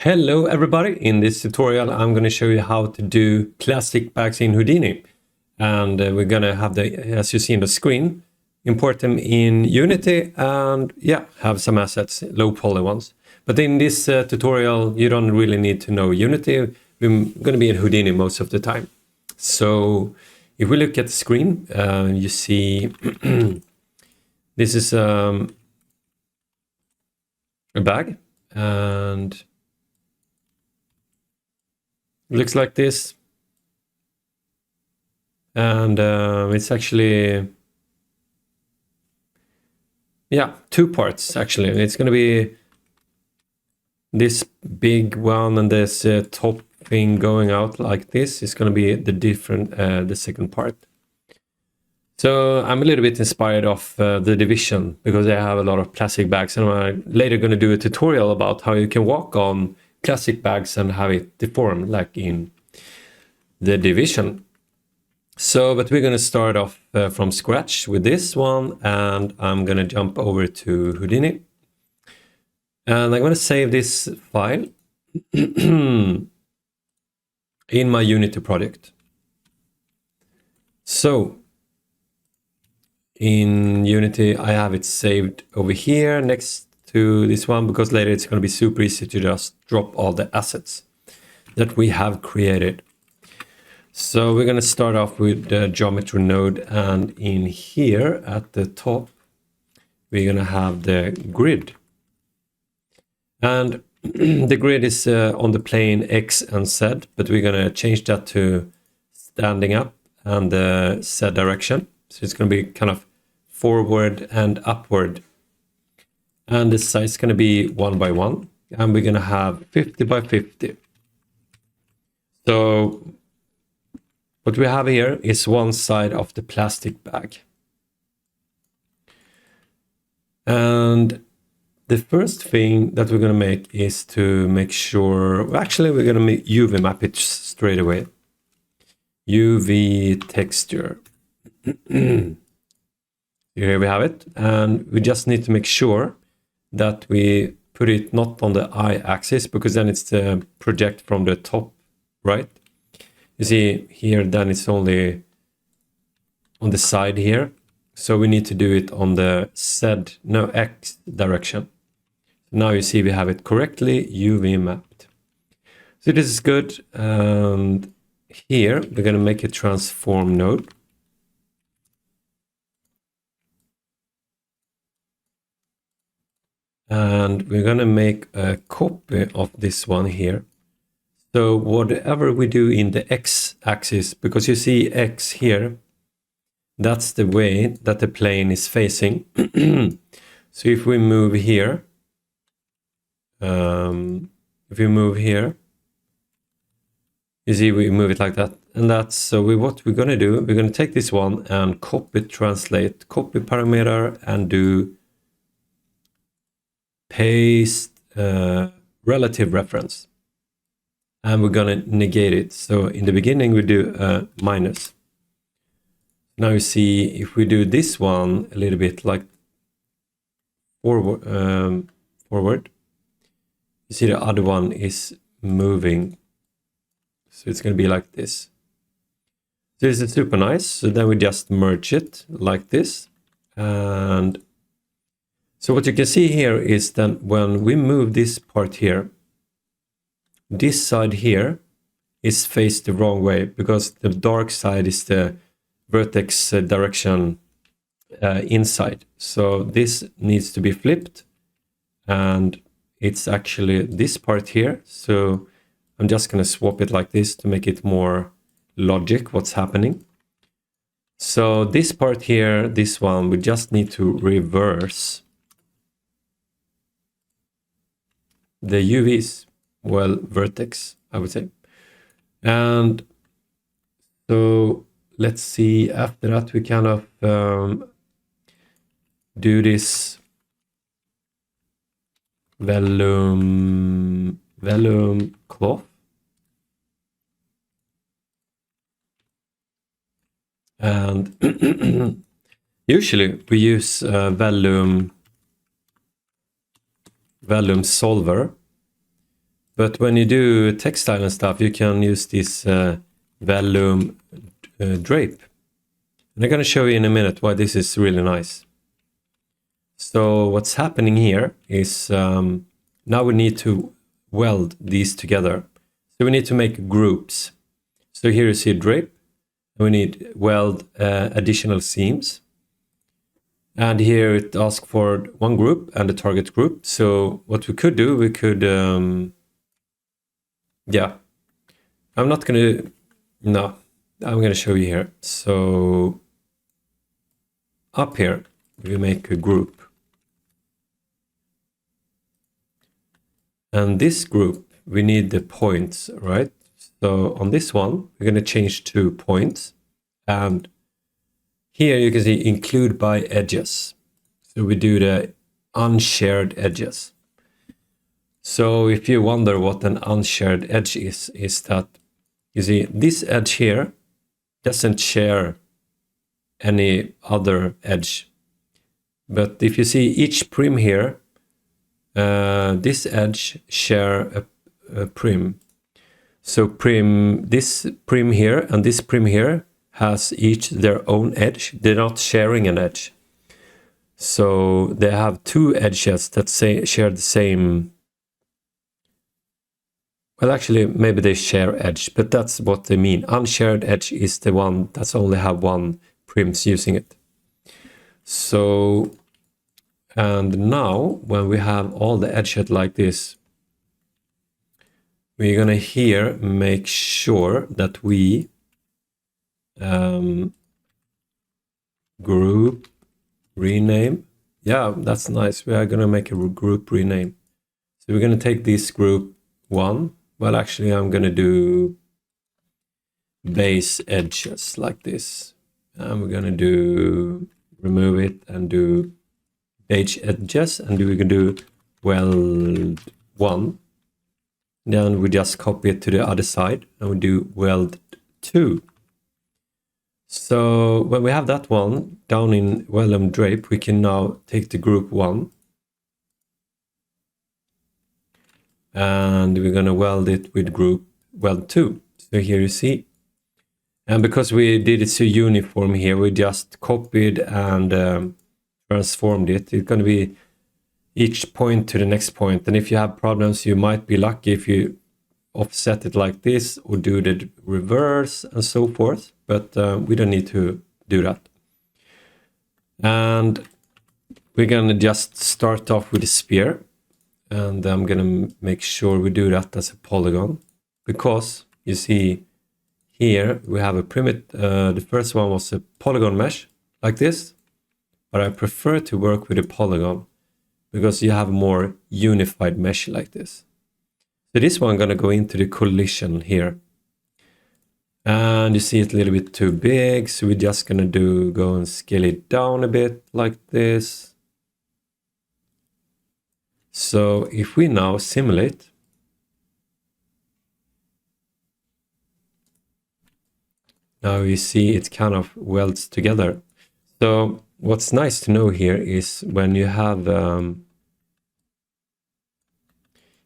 Hello everybody, in this tutorial I'm going to show you how to do plastic bags in Houdini. And we're going to have the, as you see on the screen, import them in Unity and have some assets, low poly ones. But in this tutorial you don't really need to know Unity, we're going to be in Houdini most of the time. So if we look at the screen, you see this is a bag and it looks like this, and it's actually two parts actually. It's going to be this big one and this top thing going out like this is going to be the second part. So I'm a little bit inspired of the Division because they have a lot of plastic bags, and I'm later going to do a tutorial about how you can walk on plastic bags and have it deform like in the Division. So, but we're going to start off from scratch with this one, and I'm going to jump over to Houdini. And I'm going to save this file in my Unity project. So, in Unity, I have it saved over here next to this one, because later it's going to be super easy to just drop all the assets that we have created. So we're going to start off with the geometry node, and in here at the top we're going to have the grid, and the grid is on the plane X and Z, but we're going to change that to standing up and the Z direction. So it's going to be kind of forward and upward. And the size is going to be 1 by 1, and we're going to have 50 by 50. So what we have here is one side of the plastic bag. And the first thing that we're going to make is to make sure, actually we're going to UV map it straight away. UV texture. Here we have it, and we just need to make sure that we put it not on the y-axis, because then it's the project from the top, right? You see here, then it's only on the side here. So we need to do it on the X direction. Now you see we have it correctly UV mapped. So this is good. And here we're going to make a transform node. And we're going to make a copy of this one here. So whatever we do in the x-axis, because you see x here, that's the way that the plane is facing. So if we move here, you see we move it like that. And that's so what we're going to do. We're going to take this one and copy parameter and do paste relative reference, and we're gonna negate it. So in the beginning we do a minus. Now you see if we do this one a little bit like forward, you see the other one is moving, so it's going to be like this. So this is super nice. So then we just merge it like this, and so what you can see here is that when we move this part here, this side here is faced the wrong way, because the dark side is the vertex direction inside. So this needs to be flipped, and it's actually this part here. So I'm just going to swap it like this to make it more logic what's happening. So this part here, this one, we just need to reverse the UVs, well, vertex, I would say. And so let's see, after that we kind of do this vellum cloth. And usually we use vellum solver, But when you do textile and stuff, you can use this vellum drape. And I'm going to show you in a minute why this is really nice. So what's happening here is now we need to weld these together. So we need to make groups. So here you see a drape. We need weld additional seams. And here it asks for one group and a target group. So what we could do, we could, yeah, I'm not going to, no, I'm going to show you here. So up here, we make a group. And this group, we need the points, right? So on this one, we're going to change to points. And here you can see include by edges. So we do the unshared edges. So if you wonder what an unshared edge is that, you see this edge here doesn't share any other edge. But if you see each prim here, this edge share a prim. So this prim here and this prim here has each their own edge. They're not sharing an edge. So they have two edges that share the same. Well, actually, maybe they share edge, but that's what they mean. Unshared edge is the one that's only have one prims using it. So, and now when we have all the edges like this, we're gonna here make sure that we group rename. Yeah, that's nice. We are gonna make a group rename. So we're gonna take this group 1. Well, actually, I'm gonna do base edges like this. And we're gonna do remove it and do base edges, and we can do weld 1. Then we just copy it to the other side and we do weld 2. So when we have that one down in vellum drape, we can now take the group 1 and we're going to weld it with group weld 2. So here you see. And because we did it so uniform here, we just copied and transformed it. It's going to be each point to the next point. And if you have problems, you might be lucky if you offset it like this or do the reverse and so forth. But we don't need to do that. And we're going to just start off with a sphere. And I'm going to make sure we do that as a polygon. Because you see here we have a primitive, the first one was a polygon mesh like this. But I prefer to work with a polygon because you have a more unified mesh like this. So this one I'm going to go into the collision here. And you see it's a little bit too big, so we're just going to go and scale it down a bit like this. So if we now simulate, now you see it kind of welds together. So what's nice to know here is when you have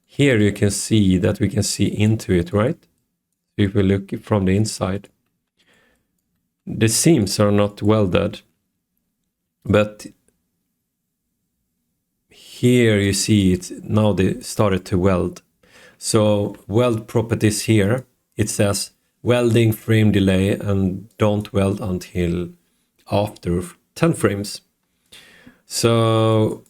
here you can see that we can see into it, right? If we look from the inside, the seams are not welded, but here you see it now they started to weld. So weld properties here, it says welding frame delay and don't weld until after 10 frames. So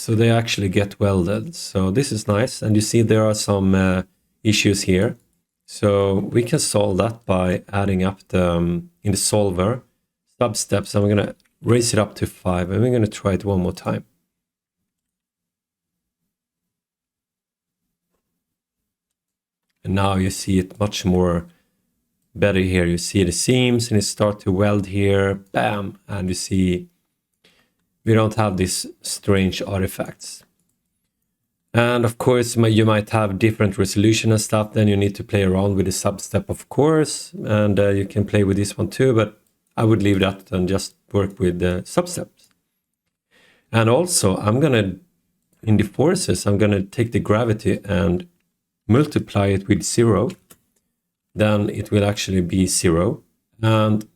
they actually get welded. So this is nice. And you see there are some issues here. So we can solve that by adding up the in the solver sub steps. I'm going to raise it up to 5 and we're going to try it one more time. And now you see it much more better here. You see the seams and it start to weld here, bam, and you see we don't have these strange artifacts. And of course you might have different resolution and stuff, then you need to play around with the sub-step, of course, and you can play with this one too, but I would leave that and just work with the sub-steps. And also I'm gonna in the forces, I'm going to take the gravity and multiply it with 0. Then it will actually be 0. And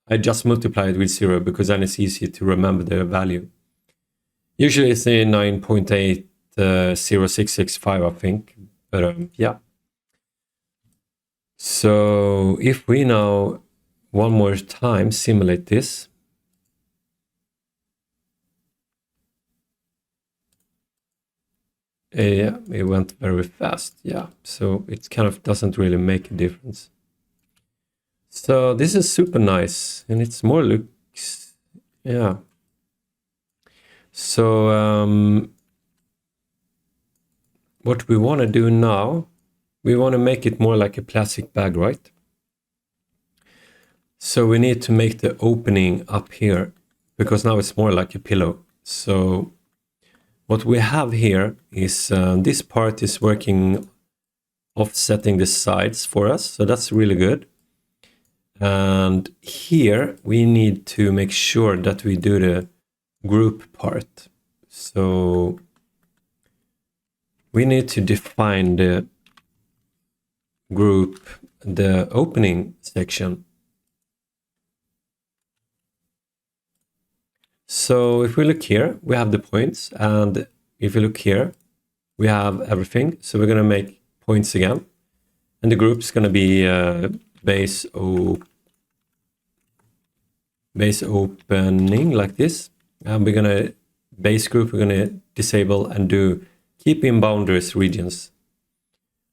I just multiply it with 0 because then it's easy to remember the value. Usually it's 9.80665, I think. But yeah. So if we now one more time simulate this. Yeah, it went very fast. Yeah, so it kind of doesn't really make a difference. So this is super nice, and it's more looks, yeah. So what we want to do now, we want to make it more like a plastic bag, right? So we need to make the opening up here, because now it's more like a pillow. So what we have here is this part is working offsetting the sides for us, so that's really good. And here we need to make sure that we do the group part. So we need to define the group, the opening section. So if we look here, we have the points, and if we look here, we have everything. So we're going to make points again, and the group's going to be base opening like this. And we're going to base group, we're going to disable and do keep in boundaries regions.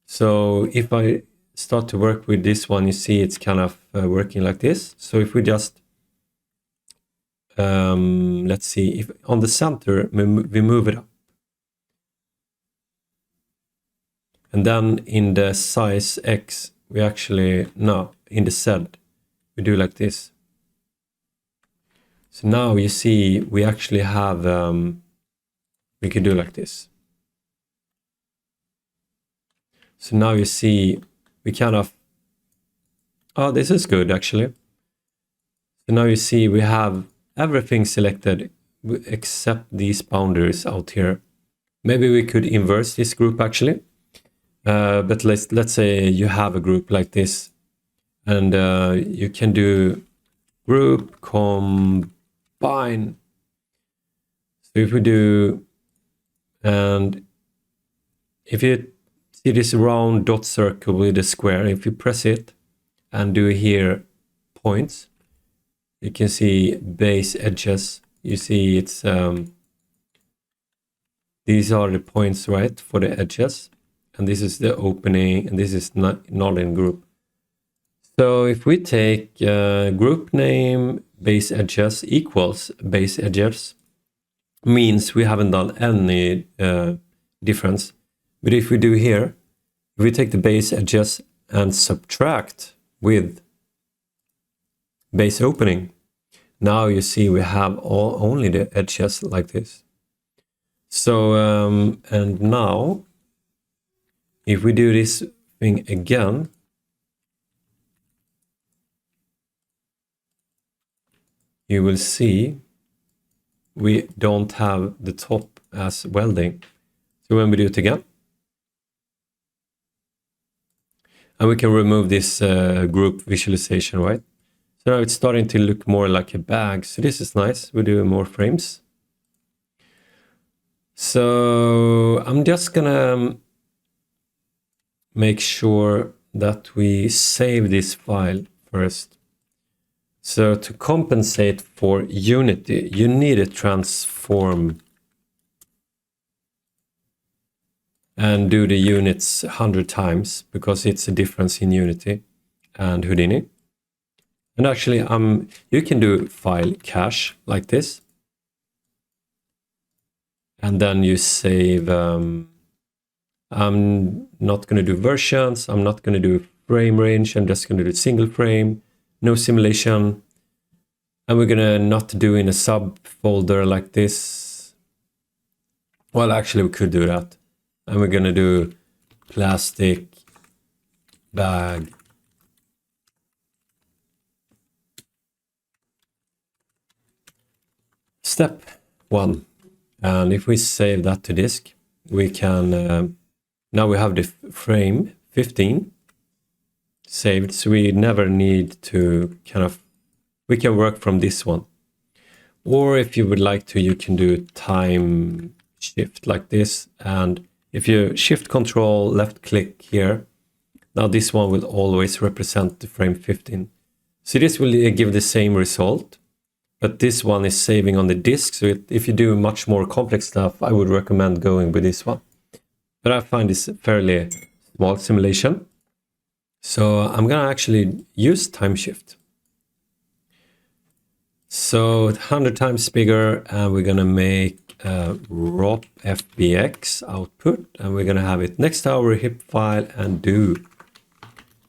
So if I start to work with this one, you see it's kind of working like this. So if we just let's see, if on the center we move it up, and then in the size X we actually, no, in the Z we do like this. So now you see we actually have we can do like this. So now you see we kind of, oh, this is good actually. So now you see we have everything selected except these boundaries out here. Maybe we could inverse this group actually. But let's say you have a group like this, and you can do group combine. So if we do, and if you see this round dot circle with a square, if you press it and do here points, you can see base edges. You see it's these are the points, right, for the edges, and this is the opening, and this is not in group. So if we take group name base edges equals base edges, means we haven't done any difference. But if we do here, if we take the base edges and subtract with base opening, now you see we have only the edges like this. So and now if we do this thing again, you will see we don't have the top as welding. So when we do it again, and we can remove this group visualization, right? So now it's starting to look more like a bag. So this is nice. We do more frames. So I'm just gonna make sure that we save this file first. So to compensate for Unity, you need a transform and do the units 100 times, because it's a difference in Unity and Houdini. And actually, you can do file cache like this. And then you save, I'm not going to do versions, I'm not going to do frame range, I'm just going to do single frame, no simulation. And we're going to not do in a subfolder like this. Well, actually, we could do that. And we're going to do plastic bag. Step 1. And if we save that to disk, we can, now we have the frame 15 saved, so we never need to we can work from this one. Or if you would like to, you can do time shift like this. And if you shift control left click here, now this one will always represent the frame 15. So this will give the same result, but this one is saving on the disk. So if you do much more complex stuff, I would recommend going with this one. But I find this fairly small simulation. So I'm gonna actually use time shift. So 100 times bigger, and we're gonna make ROP FBX output, and we're gonna have it next to our hip file and do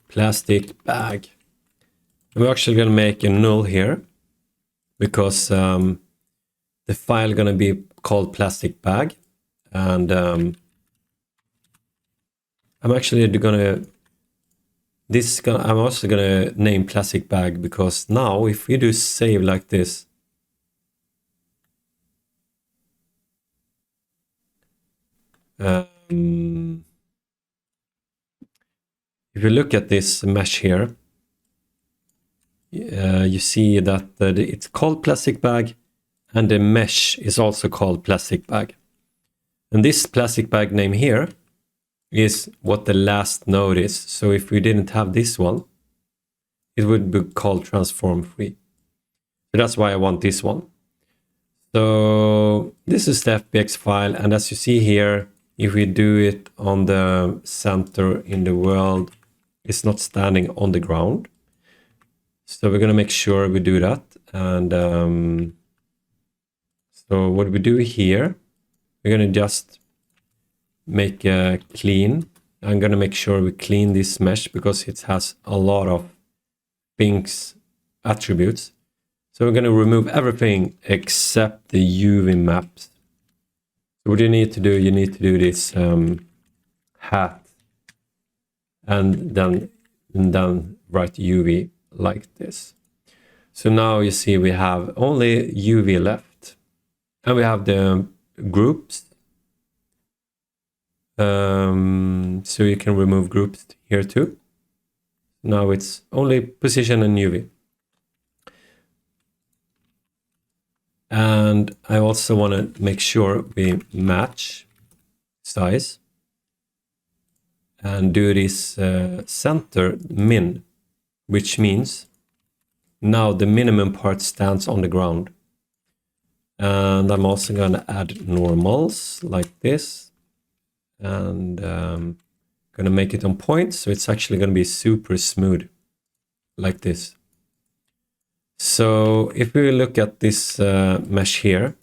plastic bag. And we're actually gonna make a null here because the file gonna be called plastic bag, and I'm actually gonna. I'm also gonna name plastic bag because now if we do save like this, if you look at this mesh here, you see that it's called plastic bag, and the mesh is also called plastic bag. And this plastic bag name here is what the last node is. So if we didn't have this one, it would be called transform free. So that's why I want this one. So this is the FBX file, and as you see here, if we do it on the center in the world, it's not standing on the ground. So we're gonna make sure we do that. And so what we do here, we're gonna just make a clean. I'm gonna make sure we clean this mesh because it has a lot of things, attributes. So we're gonna remove everything except the UV maps. So what you need to do, you need to do this hat, and then write UV like this. So now you see we have only UV left, and we have the groups. So you can remove groups here too. Now it's only position and UV. And I also want to make sure we match size and do this center min, which means now the minimum part stands on the ground. And I'm also going to add normals like this. And gonna make it on point, so it's actually gonna be super smooth like this. So if we look at this mesh here,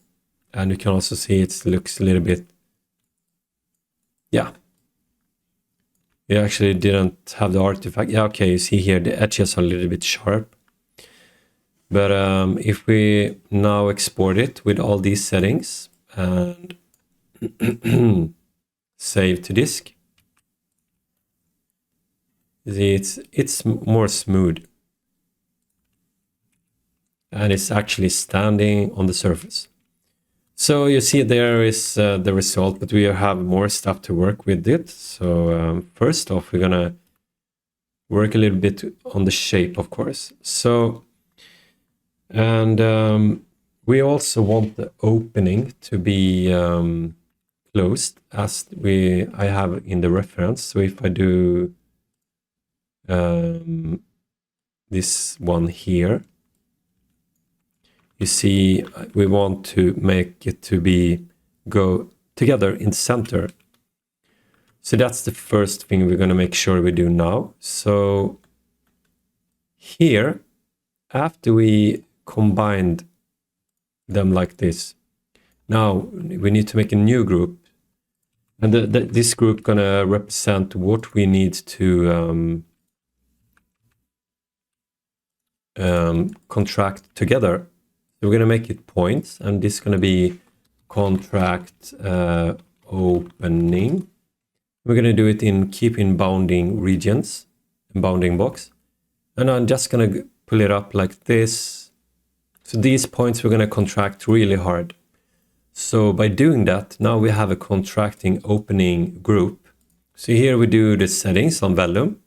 and you can also see it looks a little bit, yeah, you actually didn't have the artifact. Yeah, okay, you see here the edges are a little bit sharp. But if we now export it with all these settings and save to disk, it's more smooth, and it's actually standing on the surface. So you see there is the result, but we have more stuff to work with it. So first off, we're gonna work a little bit on the shape, of course. So, and we also want the opening to be closed as I have in the reference. So if I do this one here, you see we want to make it to go together in center. So that's the first thing we're going to make sure we do now. So here, after we combined them like this, now we need to make a new group. And this group gonna represent what we need to contract together. So we're gonna make it points, and this is gonna be contract opening. We're gonna do it in keep in bounding regions, bounding box. And I'm just gonna pull it up like this. So these points we're gonna contract really hard. So by doing that, now we have a contracting opening group. So here we do the settings on vellum.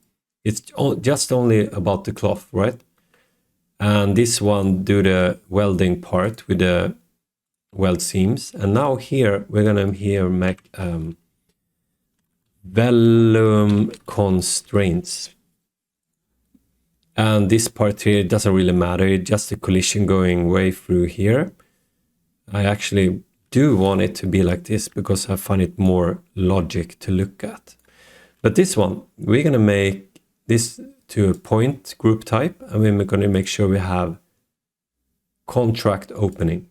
It's just only about the cloth, right? And this one do the welding part with the weld seams. And now here we're gonna here make vellum constraints. And this part here doesn't really matter, it's just a collision going way through here. I actually do want it to be like this because I find it more logic to look at. But this one, we're gonna make this to a point group type, and we're gonna make sure we have contract opening.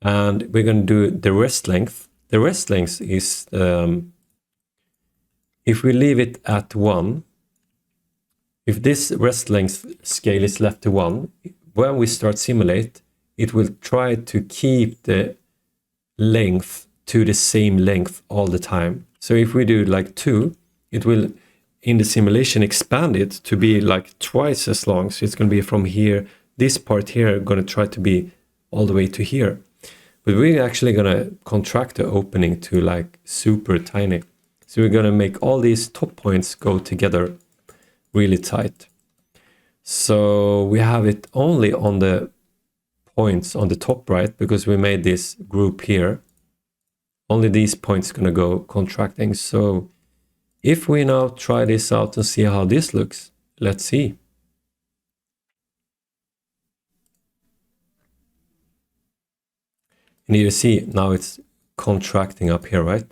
And we're gonna do the rest length. The rest length is, if we leave it at 1, if this rest length scale is left to 1, when we start simulate, it will try to keep the length to the same length all the time. So if we do like 2, it will, in the simulation, expand it to be like twice as long. So it's going to be from here, this part here, going to try to be all the way to here. But we're actually going to contract the opening to like super tiny. So we're going to make all these top points go together really tight. So we have it only on the points on the top right, because we made this group here. Only these points gonna go contracting. So if we now try this out and see how this looks, let's see. And you see now it's contracting up here, right?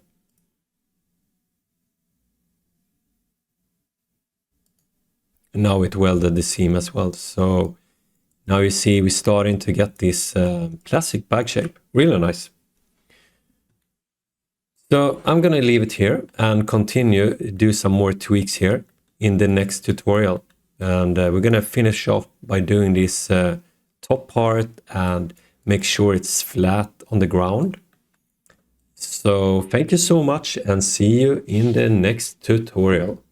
And now it welded the seam as well. So now you see we're starting to get this classic bag shape. Really nice. So I'm gonna leave it here and continue do some more tweaks here in the next tutorial. And we're gonna finish off by doing this top part and make sure it's flat on the ground. So thank you so much and see you in the next tutorial.